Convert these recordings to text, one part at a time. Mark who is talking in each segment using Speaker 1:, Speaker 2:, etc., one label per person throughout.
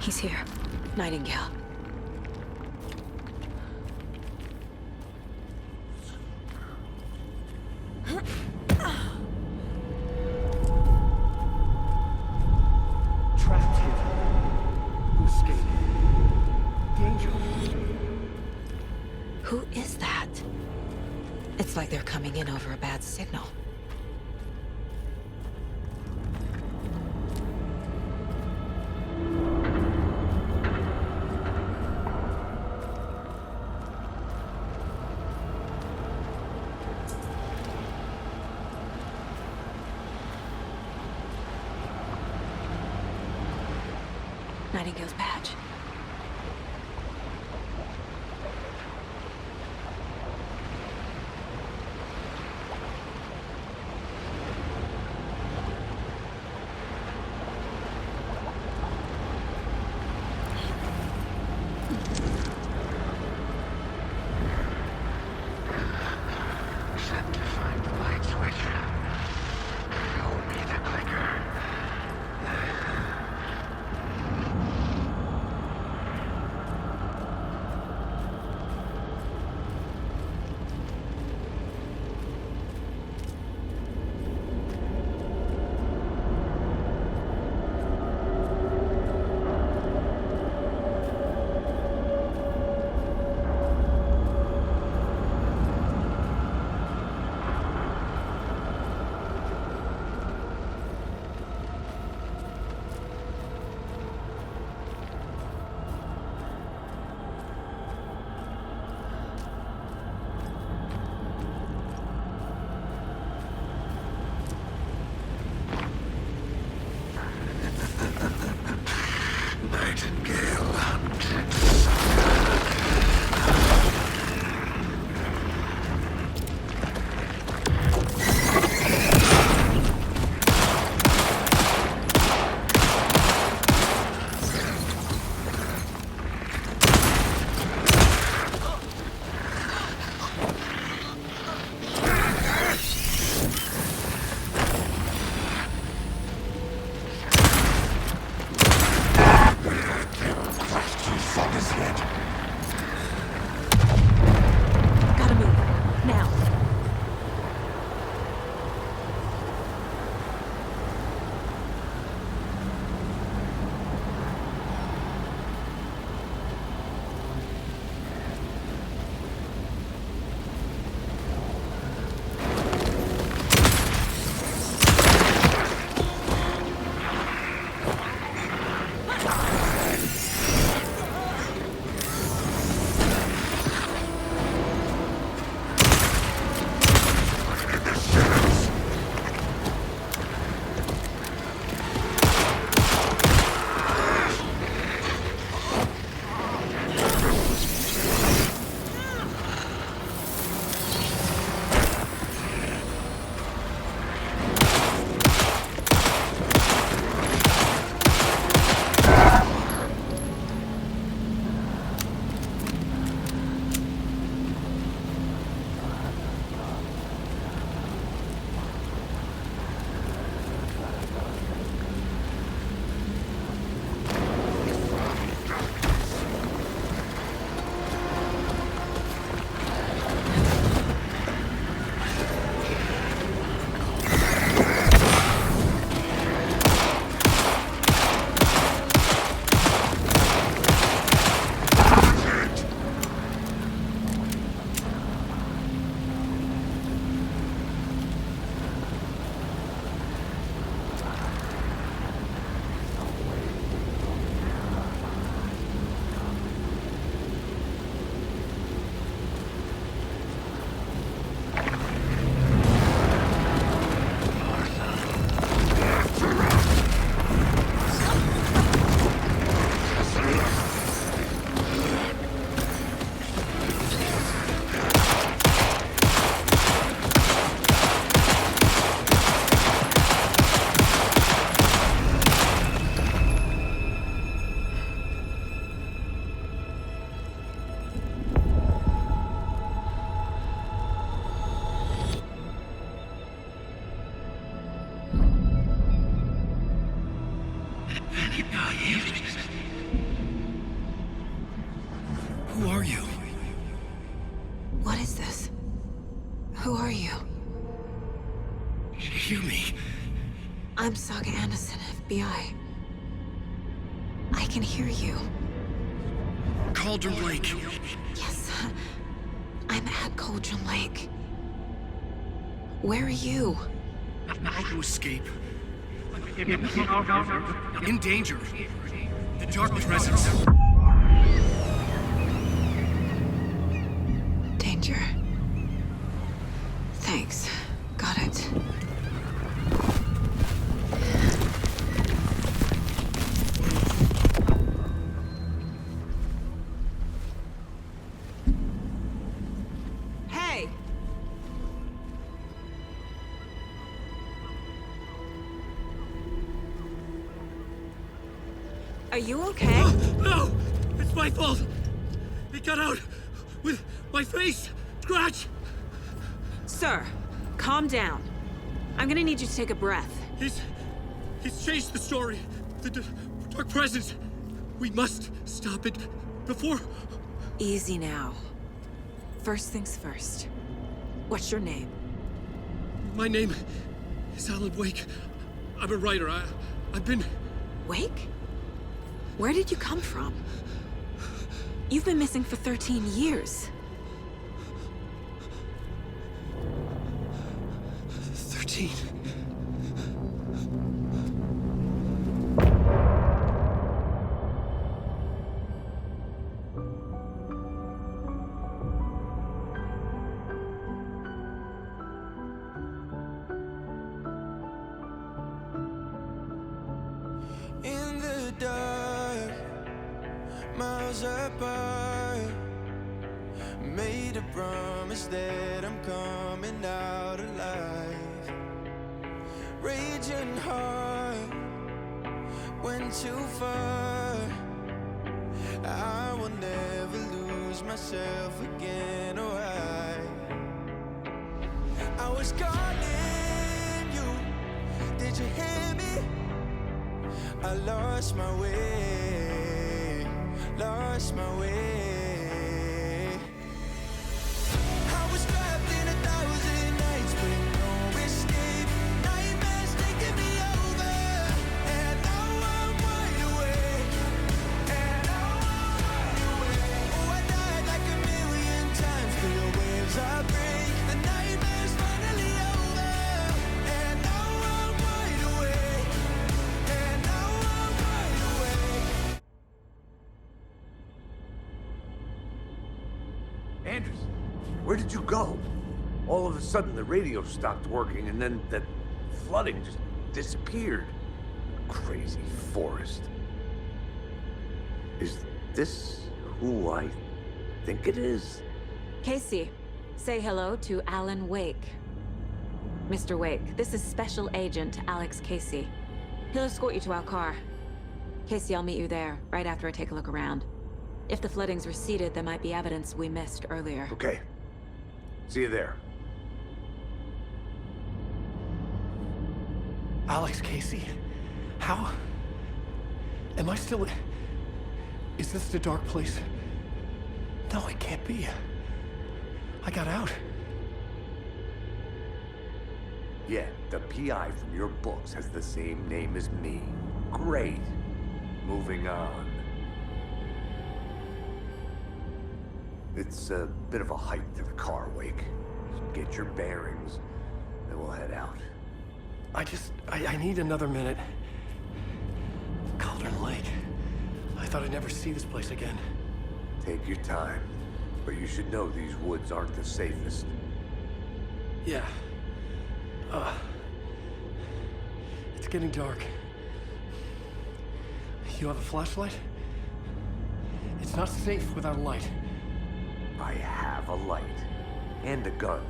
Speaker 1: He's here. Nightingale.
Speaker 2: Trapped here. To escape. Danger.
Speaker 1: Who is that? It's like they're coming in over a bad signal. Nightingale's badge.
Speaker 3: Set to find the light switch. Show me the clicker. Nightingale hunted sucker.
Speaker 1: Gotta move. Now. I'm Saga Anderson, FBI. I can hear you.
Speaker 2: Cauldron Lake.
Speaker 1: Yes, I'm at Cauldron Lake. Where are you?
Speaker 2: How to escape. In danger. The dark presence.
Speaker 1: Danger. Thanks. Got it. Hey! Are you okay?
Speaker 2: No! It's my fault! It got out with my face! Scratch!
Speaker 1: Sir, calm down. I'm gonna need you to take a breath.
Speaker 2: He's changed the story. The dark presence. We must stop it before...
Speaker 1: Easy now. First things first. What's your name?
Speaker 2: My name is Alan Wake. I'm a writer. I've been...
Speaker 1: Wake? Where did you come from? You've been missing for 13 years.
Speaker 2: 13.
Speaker 4: In the dark, miles apart, made a promise that I'm coming out alive. Raging heart went too far. I will never lose myself again, or I was calling you. Did you hear me? I lost my way, lost my way. I was trapped in 1,000 nights with no escape. Nightmares taking me over, and now I'm wide awake. And now I'm wide awake. Oh, I died like 1,000,000 times through the waves I break. The nightmare's finally over, and now I'm wide awake. And now I'm wide awake.
Speaker 5: Andrews, where did you go? All of a sudden the radio stopped working and then that flooding just disappeared. Crazy forest. Is this who I think it is?
Speaker 1: Casey, say hello to Alan Wake. Mr. Wake, this is Special Agent Alex Casey. He'll escort you to our car. Casey, I'll meet you there, right after I take a look around. If the flooding's receded, there might be evidence we missed earlier.
Speaker 5: Okay. See you there.
Speaker 2: Alex Casey? How? Am I still... Is this the dark place? No, it can't be. I got out.
Speaker 5: Yeah, the PI from your books has the same name as me. Great. Moving on. It's a bit of a hike to the car, Wake. Just get your bearings, then we'll head out.
Speaker 2: I need another minute. Cauldron Lake. I thought I'd never see this place again.
Speaker 5: Take your time, but you should know these woods aren't the safest.
Speaker 2: Yeah. It's getting dark. You have a flashlight? It's not safe without a light.
Speaker 5: I have a light. And a gun.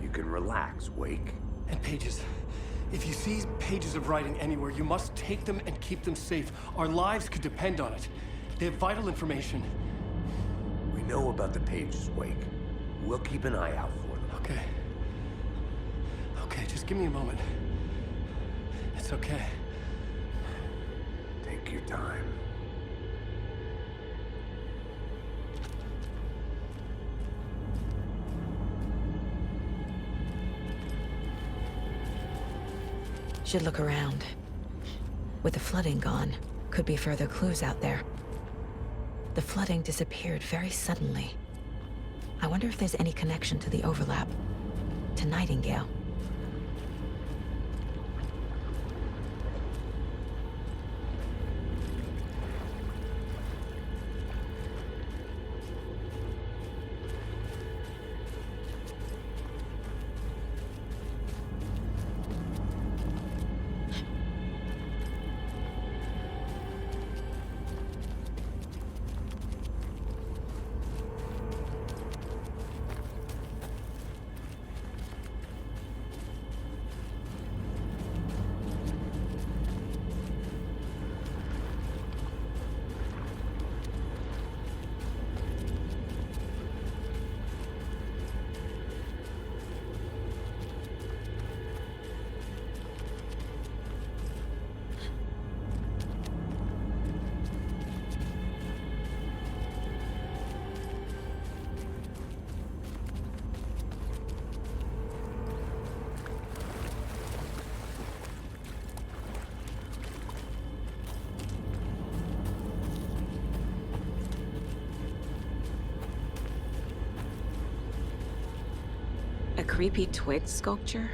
Speaker 5: You can relax, Wake.
Speaker 2: And pages. If you see pages of writing anywhere, you must take them and keep them safe. Our lives could depend on it. They have vital information.
Speaker 5: We know about the pages, Wake. We'll keep an eye out for them.
Speaker 2: Okay. Okay, just give me a moment. It's okay.
Speaker 5: Take your time.
Speaker 1: Should look around. With the flooding gone, could be further clues out there. The flooding disappeared very suddenly. I wonder if there's any connection to the overlap. To Nightingale. A creepy twig sculpture?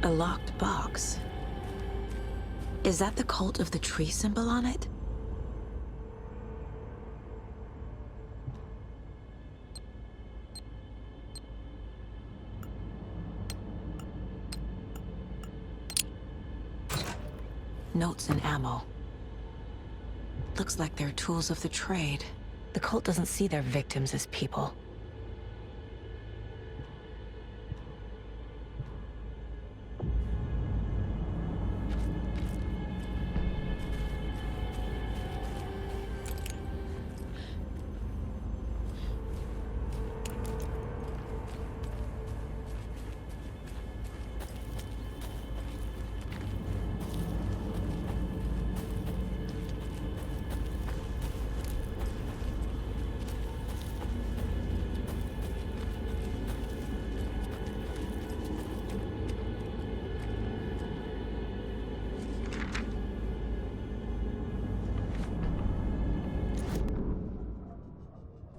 Speaker 1: A locked box. Is that the cult of the tree symbol on it? Notes and ammo. Looks like they're tools of the trade. The cult doesn't see their victims as people.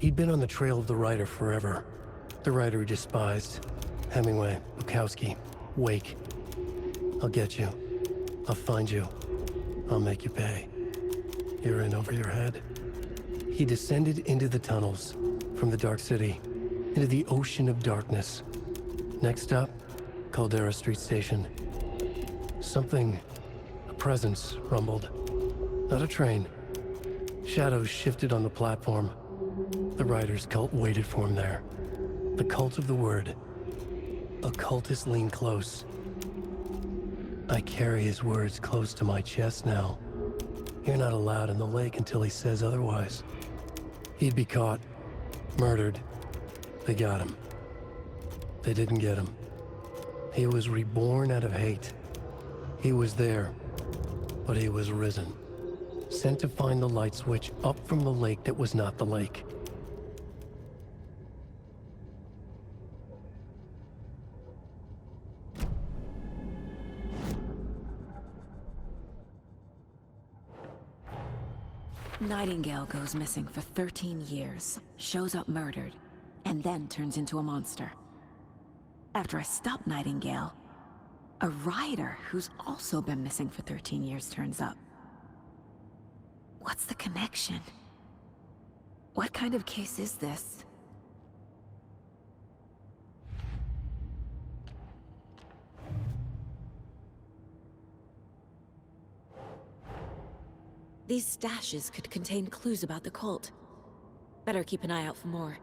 Speaker 2: He'd been on the trail of the writer forever. The writer he despised. Hemingway, Bukowski, Wake. I'll get you. I'll find you. I'll make you pay. You're in over your head. He descended into the tunnels, from the Dark City, into the ocean of darkness. Next stop, Caldera Street Station. Something, a presence, rumbled. Not a train. Shadows shifted on the platform. The writer's cult waited for him there. The cult of the word. Occultists lean close. I carry his words close to my chest now. You're not allowed in the lake until he says otherwise. He'd be caught, murdered. They got him. They didn't get him. He was reborn out of hate. He was there, but he was risen. Sent to find the light switch up from the lake that was not the lake.
Speaker 1: Nightingale goes missing for 13 years, shows up murdered, and then turns into a monster. After I stop Nightingale, a rider who's also been missing for 13 years turns up. What's the connection? What kind of case is this? These stashes could contain clues about the cult. Better keep an eye out for more.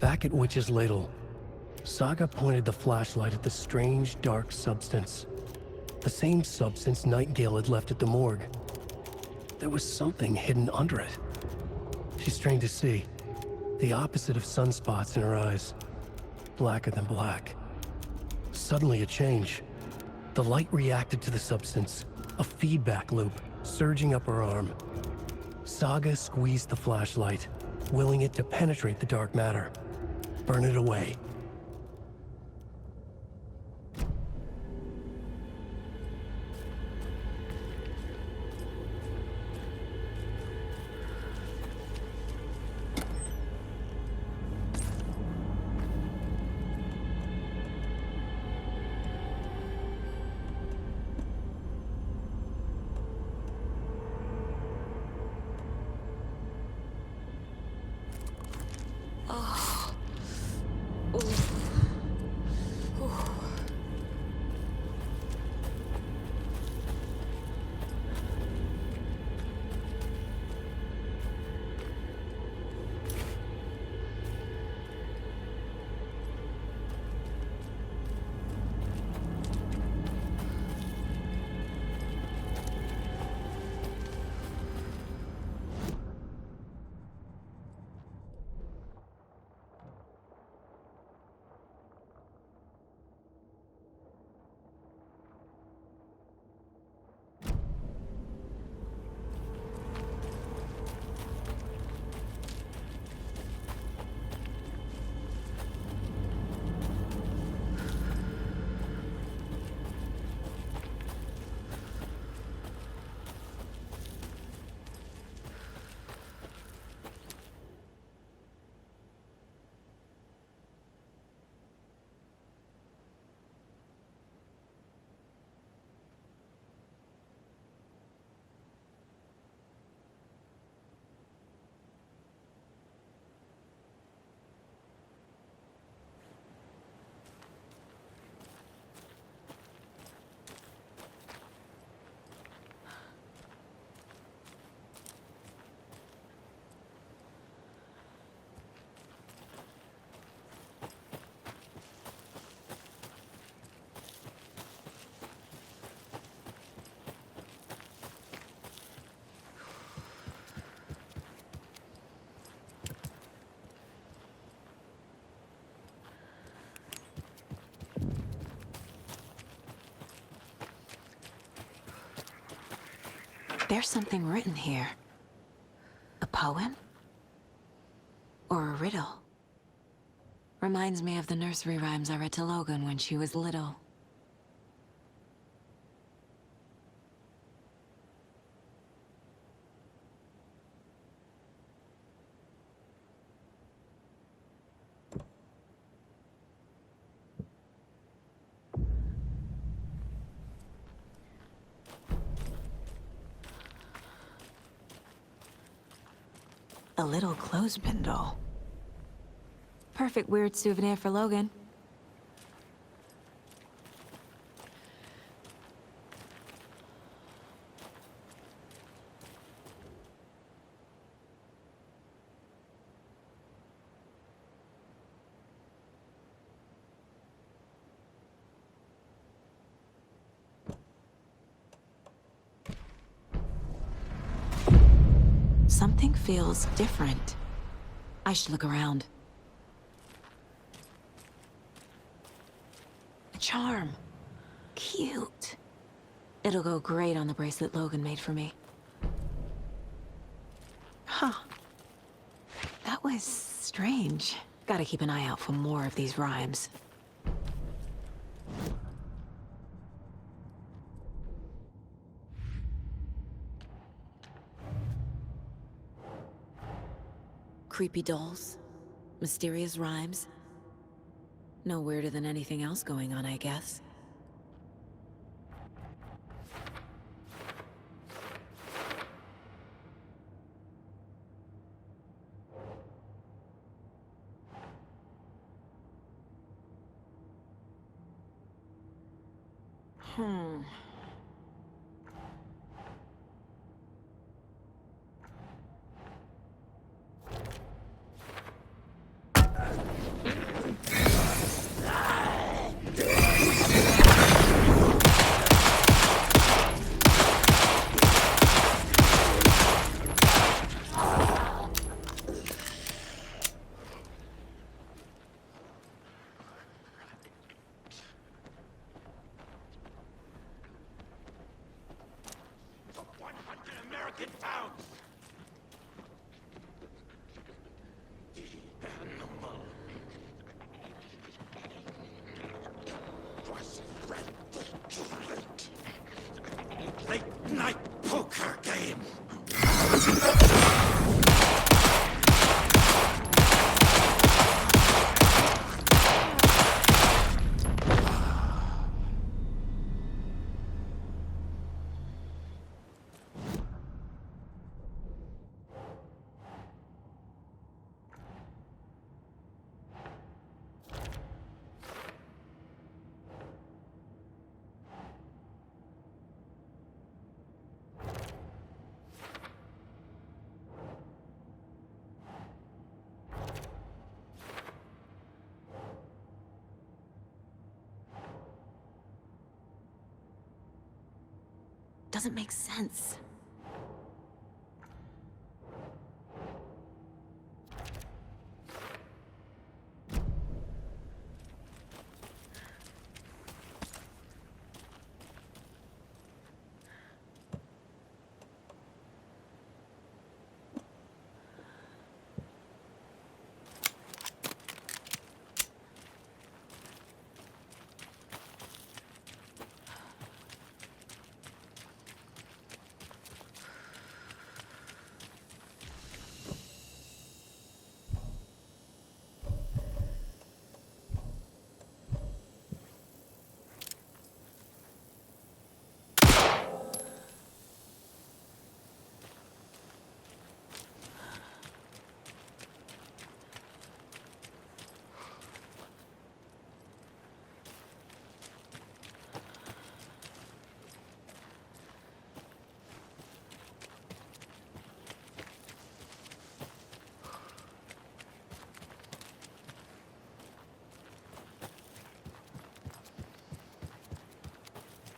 Speaker 2: Back at Witch's Ladle, Saga pointed the flashlight at the strange, dark substance. The same substance Nightingale had left at the morgue. There was something hidden under it. She strained to see. The opposite of sunspots in her eyes. Blacker than black. Suddenly a change. The light reacted to the substance. A feedback loop, surging up her arm. Saga squeezed the flashlight, willing it to penetrate the dark matter. Burn it away.
Speaker 1: There's something written here. A poem? Or a riddle? Reminds me of the nursery rhymes I read to Logan when she was little. A little clothespin doll. Perfect weird souvenir for Logan. Something feels different. I should look around. A charm. Cute. It'll go great on the bracelet Logan made for me. Huh. That was strange. Gotta keep an eye out for more of these rhymes. Creepy dolls, mysterious rhymes. No weirder than anything else going on, I guess.
Speaker 3: out! The animal was ready. Late night poker game.
Speaker 1: Doesn't make sense.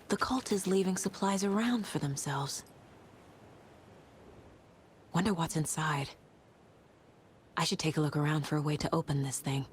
Speaker 1: The cult is leaving supplies around for themselves. Wonder what's inside. I should take a look around for a way to open this thing.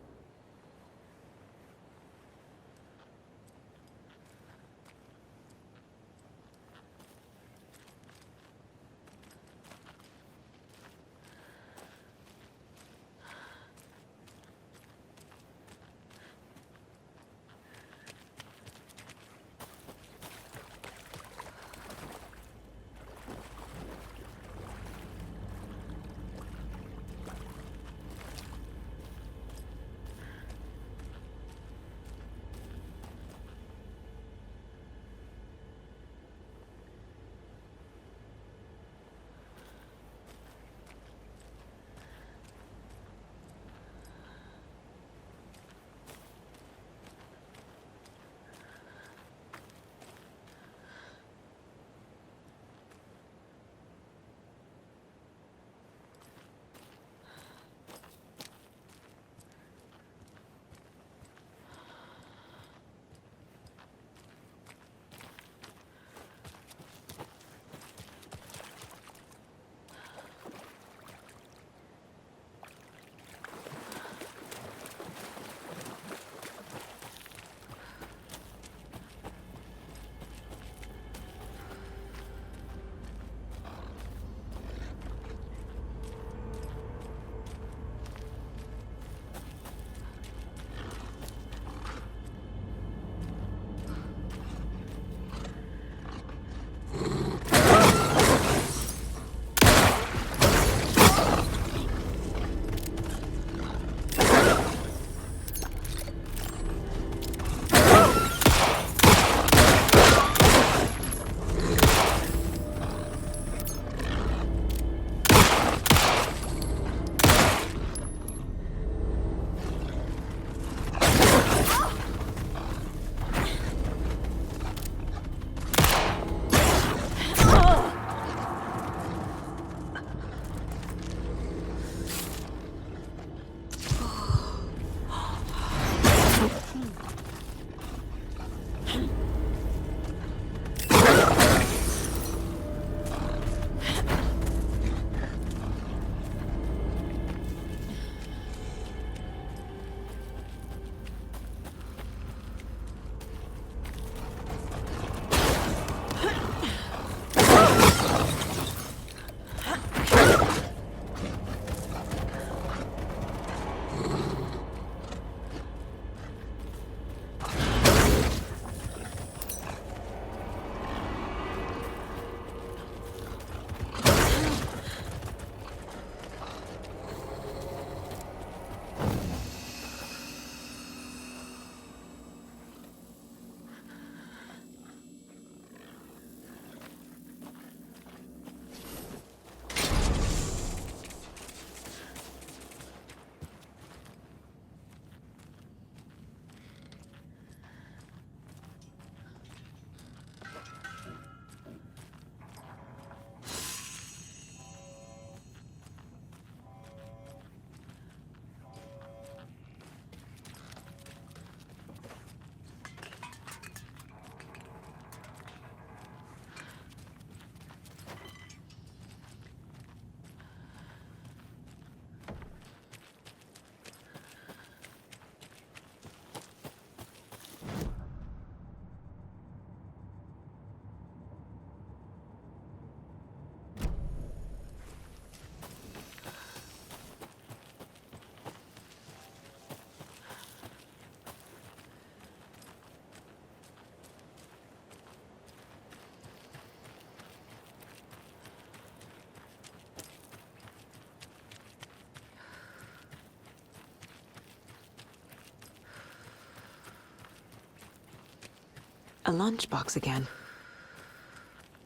Speaker 1: A lunchbox again.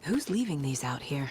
Speaker 1: Who's leaving these out here?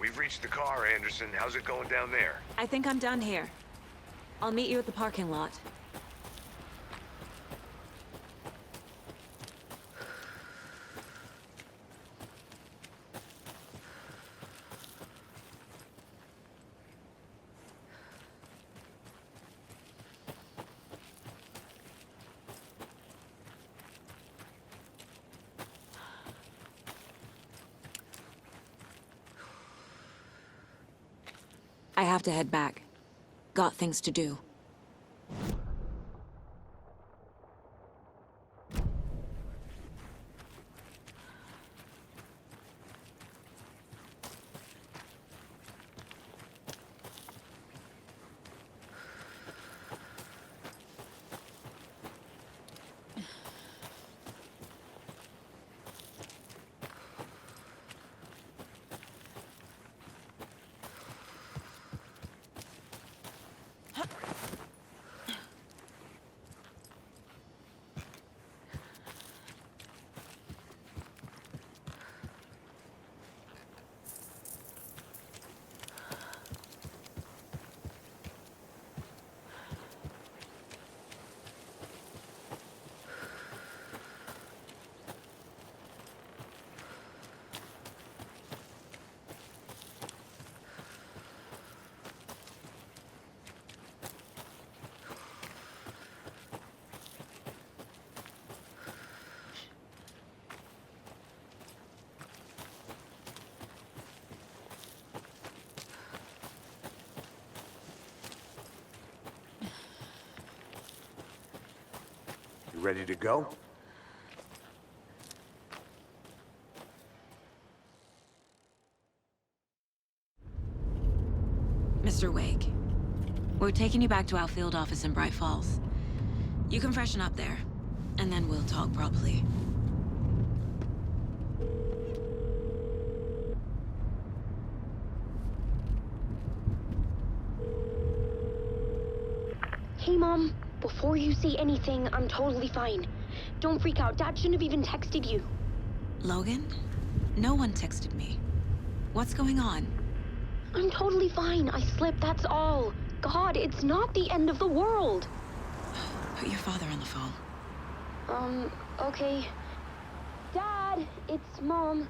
Speaker 5: We've reached the car, Anderson. How's it going down there?
Speaker 1: I think I'm done here. I'll meet you at the parking lot. I have to head back. Got things to do.
Speaker 5: You ready to go?
Speaker 1: Mr. Wake, we're taking you back to our field office in Bright Falls. You can freshen up there, and then we'll talk properly.
Speaker 6: Hey, Mom. Before you say anything, I'm totally fine. Don't freak out. Dad shouldn't have even texted you.
Speaker 1: Logan? No one texted me. What's going on?
Speaker 6: I'm totally fine. I slipped, that's all. God, it's not the end of the world.
Speaker 1: Put your father on the phone.
Speaker 6: Okay. Dad, it's Mom.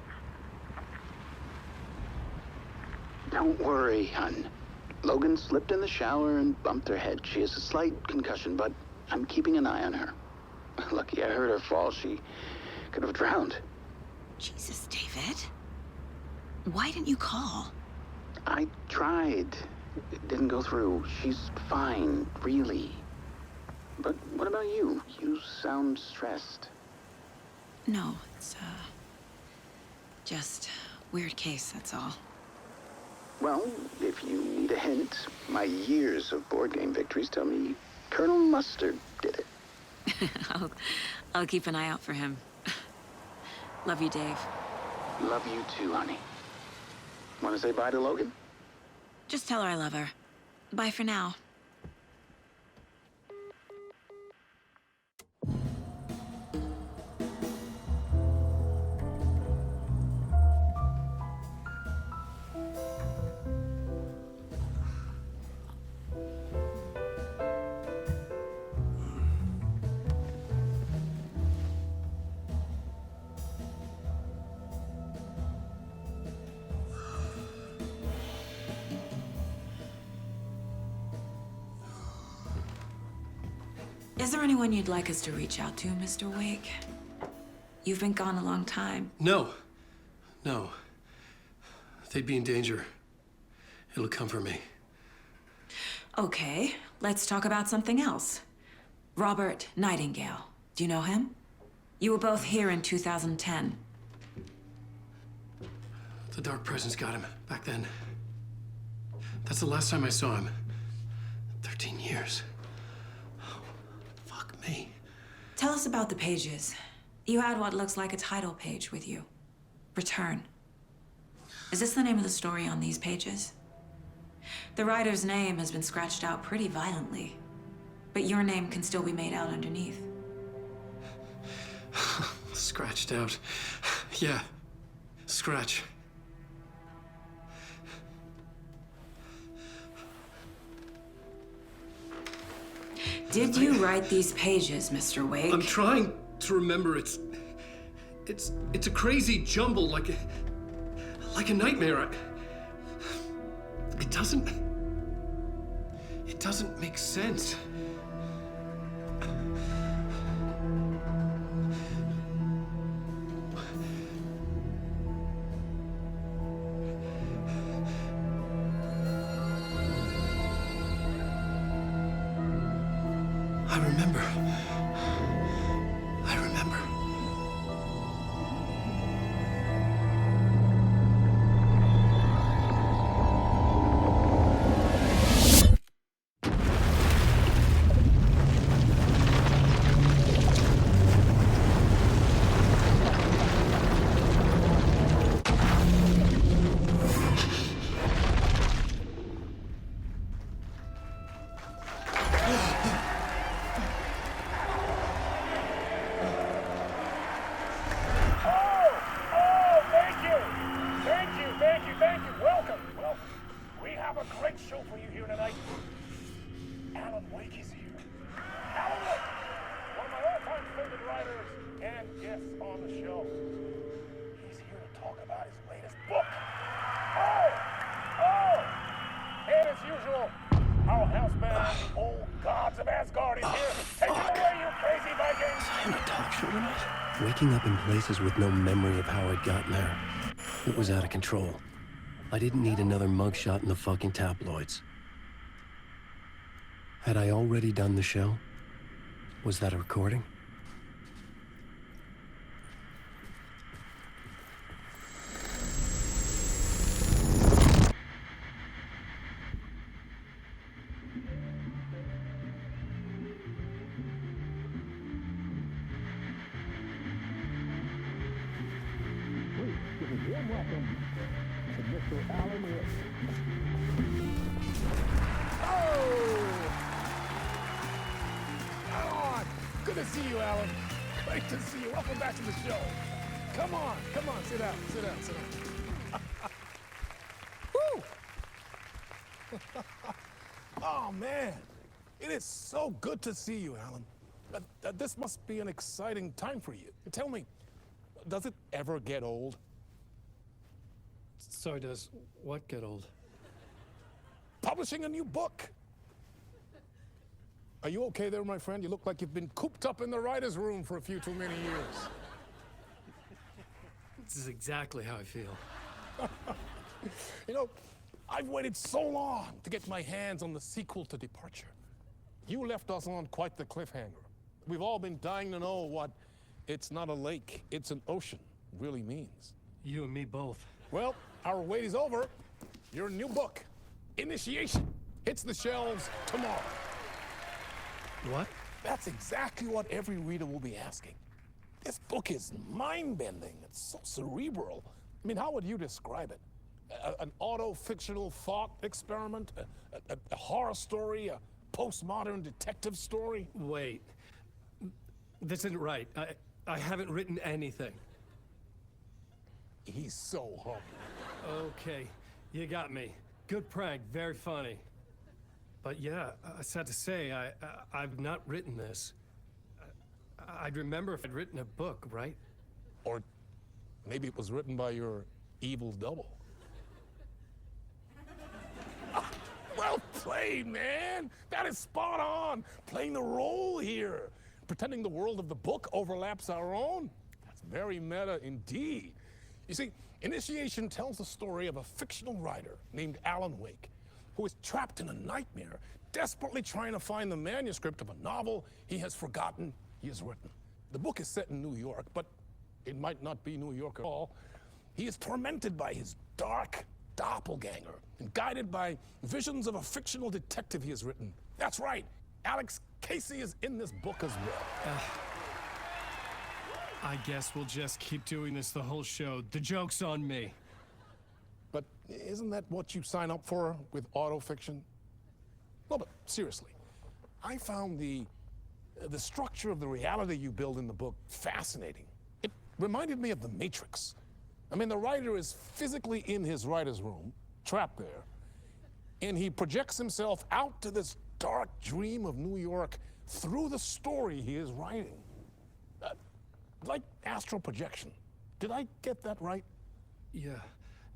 Speaker 7: Don't worry, hon. Logan slipped in the shower and bumped her head. She has a slight concussion, but I'm keeping an eye on her. Lucky I heard her fall. She could have drowned.
Speaker 1: Jesus, David. Why didn't you call?
Speaker 7: I tried. It didn't go through. She's fine, really. But what about you? You sound stressed.
Speaker 1: No, it's, just weird case, that's all.
Speaker 7: Well, if you need a hint, my years of board game victories tell me Colonel Mustard did it.
Speaker 1: I'll keep an eye out for him. Love you, Dave.
Speaker 7: Love you too, honey. Want to say bye to Logan?
Speaker 1: Just tell her I love her. Bye for now. Is there anyone you'd like us to reach out to, Mr. Wake? You've been gone a long time.
Speaker 2: No. No. They'd be in danger. It'll come for me.
Speaker 1: Okay, let's talk about something else. Robert Nightingale. Do you know him? You were both here in 2010.
Speaker 2: The Dark Presence got him back then. That's the last time I saw him. 13 years. Oh, fuck me.
Speaker 1: Tell us about the pages. You had what looks like a title page with you. Return. Is this the name of the story on these pages? The writer's name has been scratched out pretty violently, but your name can still be made out underneath.
Speaker 2: Scratched out. Yeah. Scratch.
Speaker 1: Did you write these pages, Mr. Wake?
Speaker 2: I'm trying to remember. It's a crazy jumble, like a nightmare. It doesn't make sense. I remember.
Speaker 8: Alan Wake is here. Alan Wake, one of my all-time favorite writers and guests on the show. He's here to talk about his latest book. And as usual, our housebound old gods of Asgard is here. Take it away, you crazy Vikings!
Speaker 2: Time to talk show tonight. Waking up in places with no memory of how I'd gotten there. It was out of control. I didn't need another mugshot in the fucking tabloids. Had I already done the show? Was that a recording?
Speaker 8: Warm welcome to Mr. Alan Wake. Good to see you, Alan. Great to see you. Welcome back to the show. Come on, sit down. Woo! Oh, man. It is so good to see you, Alan. This must be an exciting time for you. Tell me, does it ever get old?
Speaker 2: Sorry, does what get old?
Speaker 8: Publishing a new book. Are you okay there, my friend? You look like you've been cooped up in the writer's room for a few too many years.
Speaker 2: This is exactly how I feel.
Speaker 8: You know, I've waited so long to get my hands on the sequel to Departure. You left us on quite the cliffhanger. We've all been dying to know what "it's not a lake, it's an ocean" really means.
Speaker 2: You and me both.
Speaker 8: Well, our wait is over. Your new book, Initiation, hits the shelves tomorrow.
Speaker 2: What?
Speaker 8: That's exactly what every reader will be asking. This book is mind-bending. It's so cerebral. I mean, how would you describe it? An auto-fictional thought experiment? A horror story? A postmodern detective story?
Speaker 2: Wait. This isn't right. I haven't written anything.
Speaker 8: He's so humble.
Speaker 2: Okay, you got me. Good prank, very funny. But yeah, sad to say, I've not written this. I'd remember if I'd written a book, right?
Speaker 8: Or maybe it was written by your evil double. Well played, man! That is spot on! Playing the role here. Pretending the world of the book overlaps our own. That's very meta indeed. You see, Initiation tells the story of a fictional writer named Alan Wake, who is trapped in a nightmare, desperately trying to find the manuscript of a novel he has forgotten he has written. The book is set in New York, but it might not be New York at all. He is tormented by his dark doppelganger and guided by visions of a fictional detective he has written. That's right, Alex Casey is in this book as well.
Speaker 2: I guess we'll just keep doing this the whole show. The joke's on me.
Speaker 8: But isn't that what you sign up for with autofiction? No, but seriously, I found the structure of the reality you build in the book fascinating. It reminded me of The Matrix. I mean, the writer is physically in his writer's room, trapped there, and he projects himself out to this dark dream of New York through the story he is writing. Like astral projection. Did I get that right?
Speaker 2: Yeah,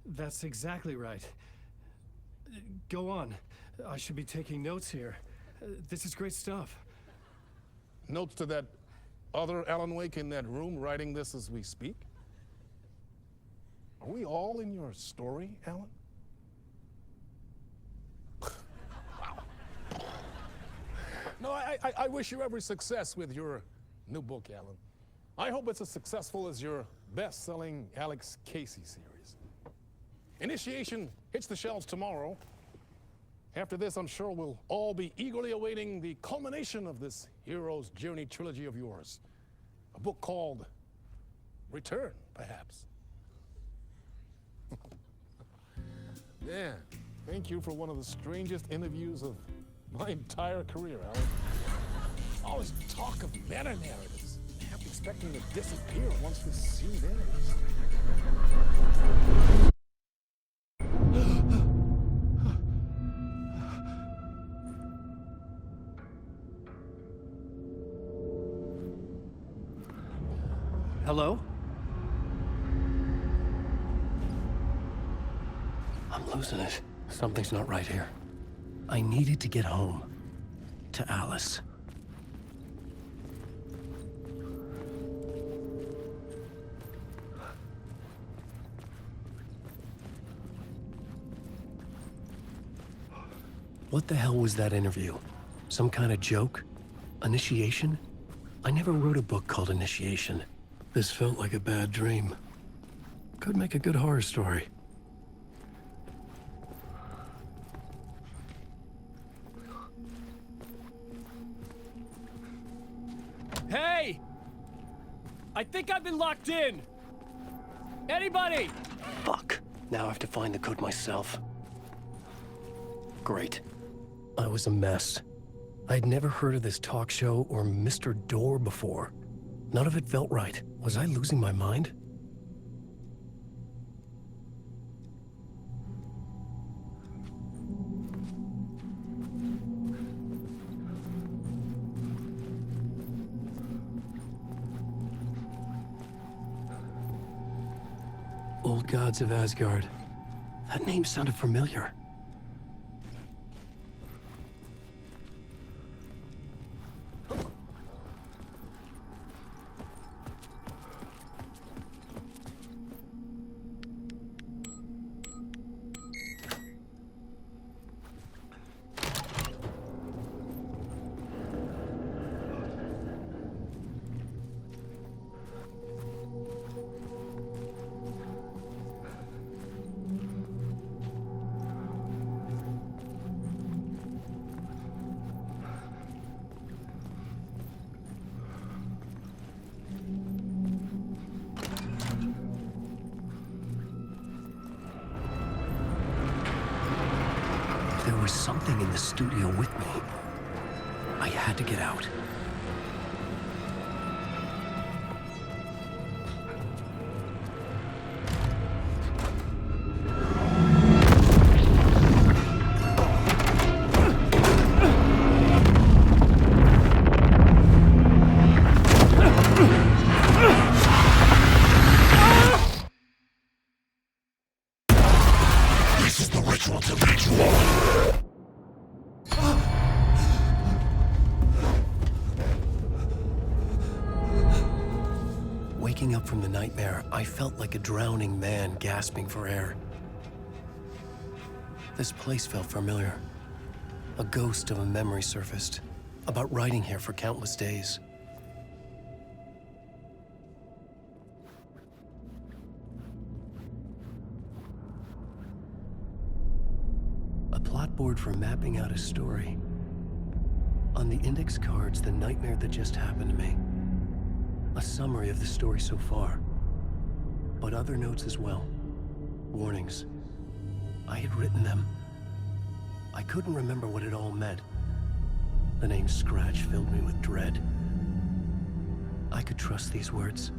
Speaker 2: that's exactly right. Go on. I should be taking notes here. This is great stuff.
Speaker 8: Notes to that other Alan Wake in that room writing this as we speak? Are we all in your story, Alan? Wow. No, I wish you every success with your new book, Alan. I hope it's as successful as your best-selling Alex Casey series. Initiation hits the shelves tomorrow. After this, I'm sure we'll all be eagerly awaiting the culmination of this hero's journey trilogy of yours. A book called Return, perhaps. Yeah, thank you for one of the strangest interviews of my entire career, Alan. Always talk of meta-narratives. I'm expecting to disappear once this scene ends.
Speaker 2: Hello? I'm losing it. Something's not right here. I needed to get home. To Alice. What the hell was that interview? Some kind of joke? Initiation? I never wrote a book called Initiation. This felt like a bad dream. Could make a good horror story. Hey! I think I've been locked in! Anybody? Fuck. Now I have to find the code myself. Great. I was a mess. I'd never heard of this talk show or Mr. Door before. None of it felt right. Was I losing my mind? Old Gods of Asgard. That name sounded familiar. There was something in the studio with me. I had to get out.
Speaker 8: This is the ritual to ritual.
Speaker 2: Waking up from the nightmare, I felt like a drowning man gasping for air. This place felt familiar. A ghost of a memory surfaced, about riding here for countless days. A plot board for mapping out a story. On the index cards, the nightmare that just happened to me. A summary of the story so far, but other notes as well. Warnings. I had written them. I couldn't remember what it all meant. The name Scratch filled me with dread. I could trust these words.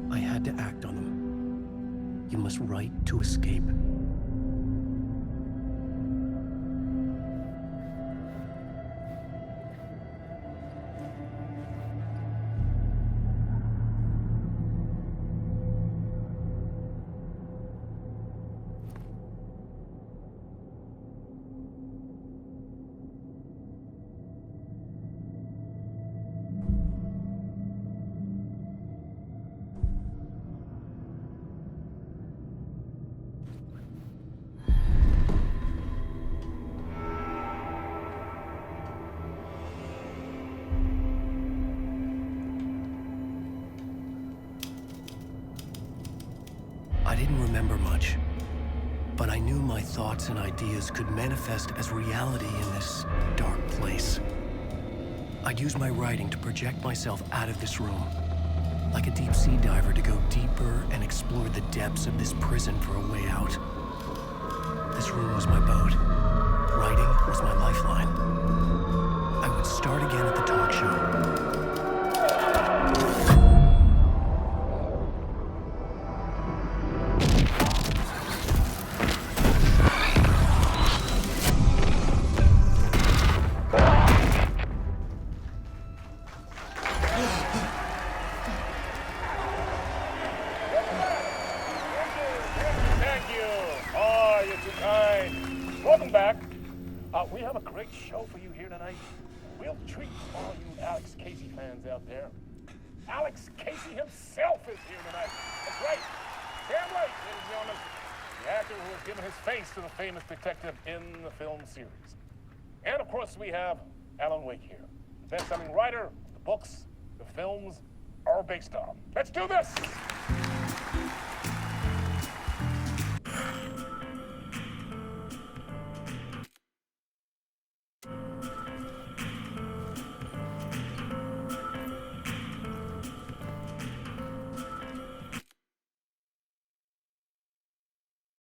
Speaker 2: I had to act on them. You must write to escape. I didn't remember much, but I knew my thoughts and ideas could manifest as reality in this dark place. I'd use my writing to project myself out of this room, like a deep sea diver to go deeper and explore the depths of this prison for a way out. This room was my boat. Writing was my lifeline. I would start again at the talk show.
Speaker 8: Welcome back. We have a great show for you here tonight. We'll treat all you Alex Casey fans out there. Alex Casey himself is here tonight. That's right. Sam Lake, ladies and gentlemen, the actor who has given his face to the famous detective in the film series. And of course, we have Alan Wake here, the best-selling writer, the books, the films are based on. Let's do this!